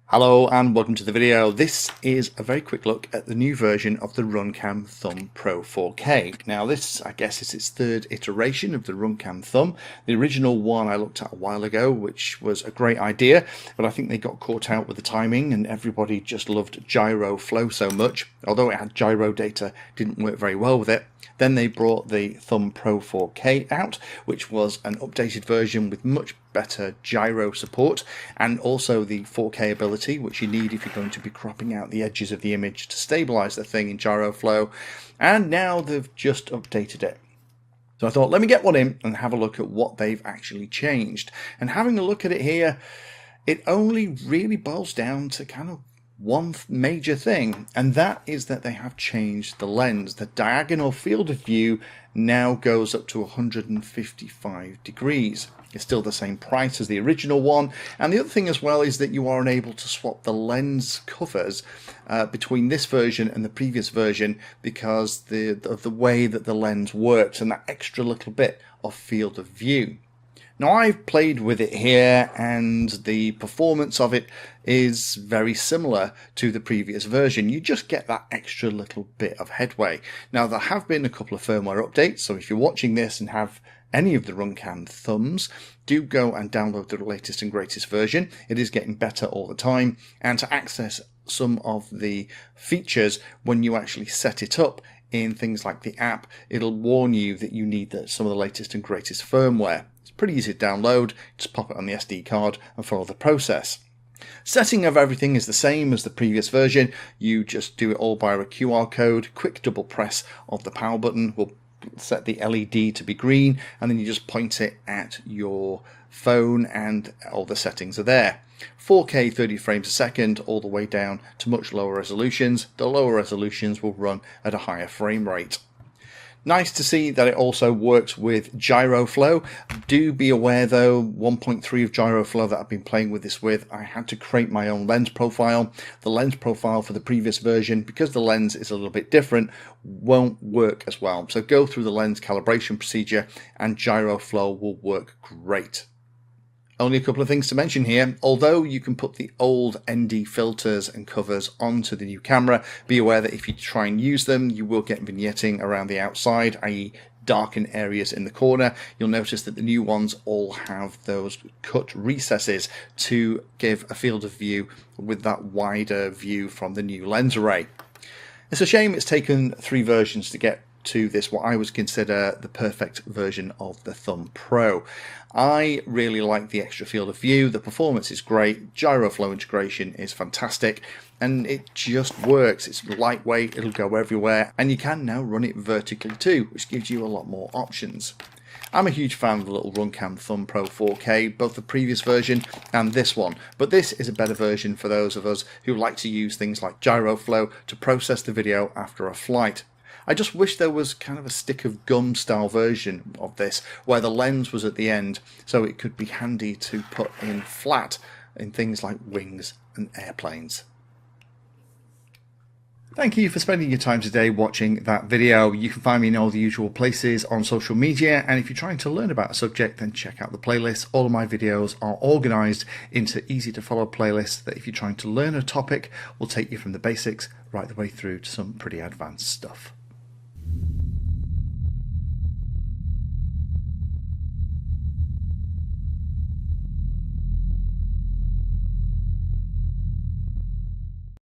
Hello and welcome to the video. This is a very quick look at the new version of the RunCam Thumb Pro 4K. Now this, I guess, is its third iteration of the RunCam Thumb. The original one I looked at a while ago, which was a great idea, but I think they got caught out with the timing and everybody just loved gyro flow so much. Although it had gyro data, didn't work very well with it. Then they brought the Thumb Pro 4K out, which was an updated version with much better gyro support and also the 4K ability, which you need if you're going to be cropping out the edges of the image to stabilize the thing in gyro flow. And now they've just updated it. So I thought, let me get one in and have a look at what they've actually changed. And having a look at it here, it only really boils down to kind of one major thing, and that is that they have changed the lens. The diagonal field of view now goes up to 155 degrees. It's still the same price as the original one, and the other thing as well is that you are unable to swap the lens covers between this version and the previous version because of the way that the lens works and that extra little bit of field of view. Now I've played with it here and the performance of it is very similar to the previous version. You just get that extra little bit of headway. Now there have been a couple of firmware updates, so if you're watching this and have any of the RunCam thumbs, do go and download the latest and greatest version. It is getting better all the time, and to access some of the features when you actually set it up in things like the app, it'll warn you that you need some of the latest and greatest firmware. It's pretty easy to download, just pop it on the SD card and follow the process. Setting of everything is the same as the previous version. You just do it all by a QR code. Quick double press of the power button will set the LED to be green, and then you just point it at your phone and all the settings are there. 4K 30 frames a second all the way down to much lower resolutions. The lower resolutions will run at a higher frame rate. Nice to see that it also works with gyro flow. Do be aware though, 1.3 of gyro flow that I've been playing with this with, I had to create my own lens profile. The lens profile for the previous version, because the lens is a little bit different, won't work as well. So go through the lens calibration procedure and gyro flow will work great. Only a couple of things to mention here. Although you can put the old ND filters and covers onto the new camera, be aware that if you try and use them, you will get vignetting around the outside, i.e. darken areas in the corner. You'll notice that the new ones all have those cut recesses to give a field of view with that wider view from the new lens array. It's a shame it's taken 3 versions to get to this, what I would consider the perfect version of the Thumb Pro. I really like the extra field of view, the performance is great, gyro flow integration is fantastic, and it just works. It's lightweight, it'll go everywhere, and you can now run it vertically too, which gives you a lot more options. I'm a huge fan of the little RunCam Thumb Pro 4K, both the previous version and this one, but this is a better version for those of us who like to use things like gyro flow to process the video after a flight. I just wish there was kind of a stick of gum style version of this where the lens was at the end, so it could be handy to put in flat in things like wings and airplanes. Thank you for spending your time today watching that video. You can find me in all the usual places on social media, and if you're trying to learn about a subject, then check out the playlist. All of my videos are organized into easy to follow playlists that if you're trying to learn a topic will take you from the basics right the way through to some pretty advanced stuff.